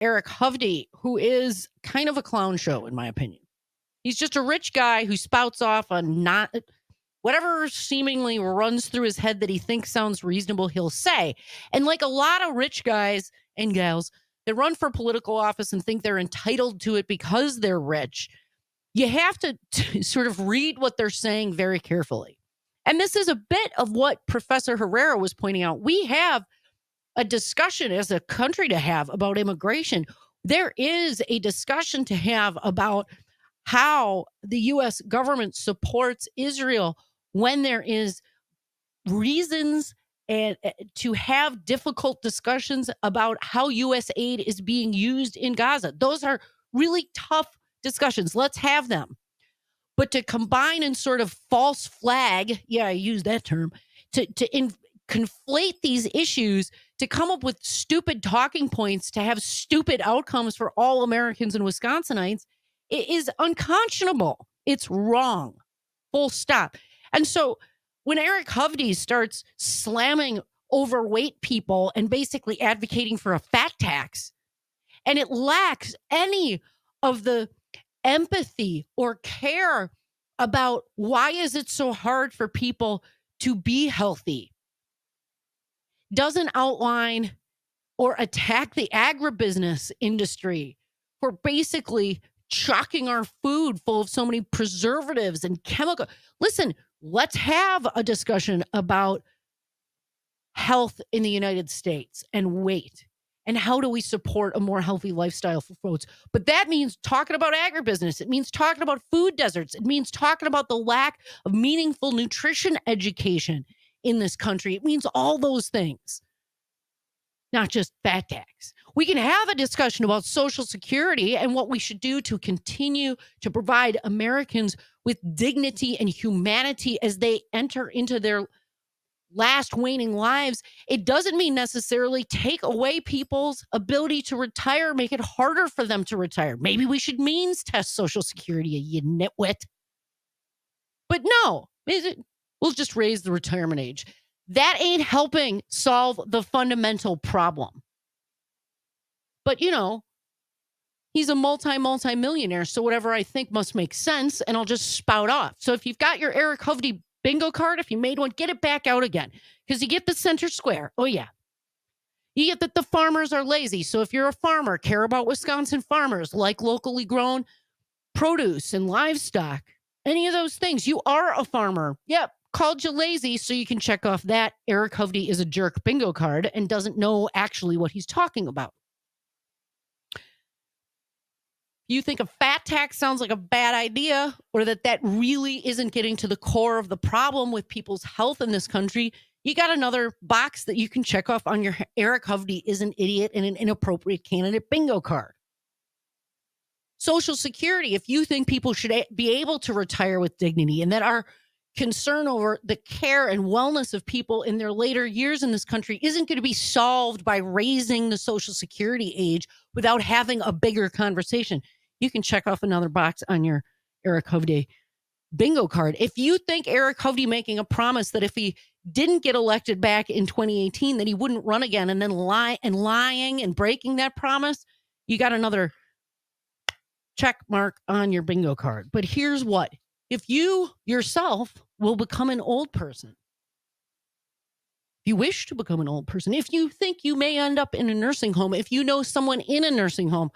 Eric Hovde, who is kind of a clown show, in my opinion. He's just a rich guy who spouts off on not whatever seemingly runs through his head that he thinks sounds reasonable, he'll say. And like a lot of rich guys and gals that run for political office and think they're entitled to it because they're rich, you have to sort of read what they're saying very carefully. And this is a bit of what Professor Herrera was pointing out. We have a discussion as a country to have about immigration. There is a discussion to have about how the U.S. government supports Israel when there is reasons and to have difficult discussions about how U.S. aid is being used in Gaza. Those are really tough discussions. Let's have them. But to combine and sort of false flag, yeah, I use that term, to conflate these issues, to come up with stupid talking points, to have stupid outcomes for all Americans and Wisconsinites, it is unconscionable. It's wrong. Full stop. And so when Eric Hovde starts slamming overweight people and basically advocating for a fat tax, and it lacks any of the empathy or care about why is it so hard for people to be healthy, doesn't outline or attack the agribusiness industry for basically chucking our food full of so many preservatives and chemical. Listen, let's have a discussion about health in the United States and weight. And how do we support a more healthy lifestyle for folks? But that means talking about agribusiness. It means talking about food deserts. It means talking about the lack of meaningful nutrition education in this country. It means all those things, not just fat tax. We can have a discussion about Social Security and what we should do to continue to provide Americans with dignity and humanity as they enter into their last waning lives. It doesn't mean necessarily take away people's ability to retire, make it harder for them to retire. Maybe we should means test Social Security, you nitwit. But no, we'll just raise the retirement age. That ain't helping solve the fundamental problem. But, you know, he's a multi-millionaire, so whatever I think must make sense, and I'll just spout off. So if you've got your Eric Hovde bingo card, if you made one, get it back out again, because you get the center square. Oh, yeah. You get that the farmers are lazy. So if you're a farmer, care about Wisconsin farmers, like locally grown produce and livestock, any of those things, you are a farmer. Yep. Called you lazy, so you can check off that Eric Hovde is a jerk bingo card and doesn't know actually what he's talking about. You think a fat tax sounds like a bad idea, or that really isn't getting to the core of the problem with people's health in this country, you got another box that you can check off on your Eric Hovde is an idiot and an inappropriate candidate bingo card. Social Security, if you think people should be able to retire with dignity and that our concern over the care and wellness of people in their later years in this country isn't going to be solved by raising the Social Security age without having a bigger conversation, you can check off another box on your Eric Hovde bingo card. If you think Eric Hovde making a promise that if he didn't get elected back in 2018, that he wouldn't run again, and then lying and breaking that promise, you got another check mark on your bingo card. But here's what. If you yourself will become an old person, if you wish to become an old person, if you think you may end up in a nursing home, if you know someone in a nursing home,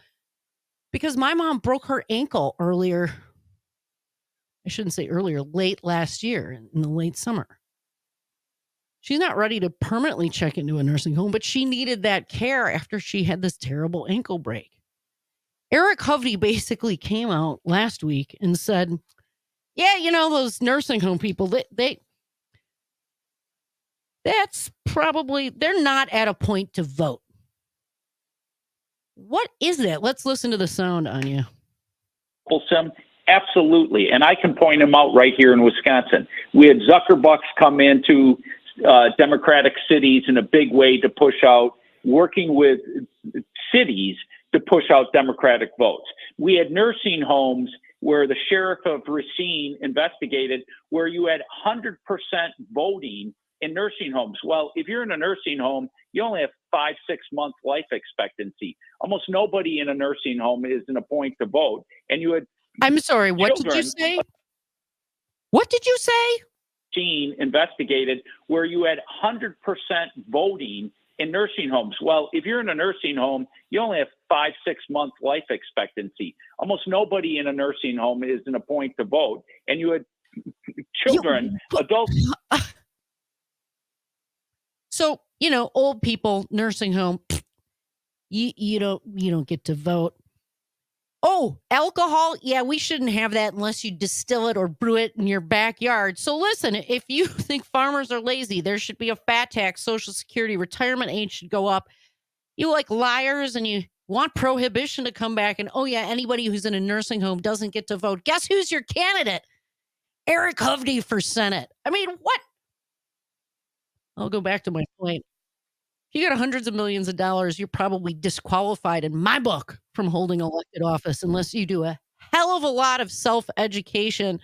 because my mom broke her ankle earlier, I shouldn't say earlier, late last year in the late summer. She's not ready to permanently check into a nursing home, but she needed that care after she had this terrible ankle break. Eric Hovde basically came out last week and said, yeah, you know, those nursing home people, that's probably, they're not at a point to vote. What is that? Let's listen to the sound, Anya. Absolutely. And I can point them out right here in Wisconsin. We had Zuckerbucks come into Democratic cities in a big way to push out, working with cities to push out Democratic votes. We had nursing homes where the sheriff of Racine investigated, where you had 100% voting in nursing homes. Well, if you're in a nursing home, you only have 5, 6 month life expectancy. Almost nobody in a nursing home is in a point to vote. And you had I'm sorry, what did you children say? What did you say? investigated where you had 100% voting in nursing homes. Well, if you're in a nursing home, you only have 5, 6 month life expectancy. Almost nobody in a nursing home is in a point to vote. And you had children, adults. So, old people, nursing home, you don't get to vote. Oh, alcohol? Yeah, we shouldn't have that unless you distill it or brew it in your backyard. So listen, if you think farmers are lazy, there should be a fat tax, Social Security, retirement age should go up. You like liars and you want prohibition to come back, and oh yeah, anybody who's in a nursing home doesn't get to vote. Guess who's your candidate? Eric Hovde for Senate. I mean, what? I'll go back to my point. If you got hundreds of millions of dollars, you're probably disqualified in my book from holding elected office unless you do a hell of a lot of self-education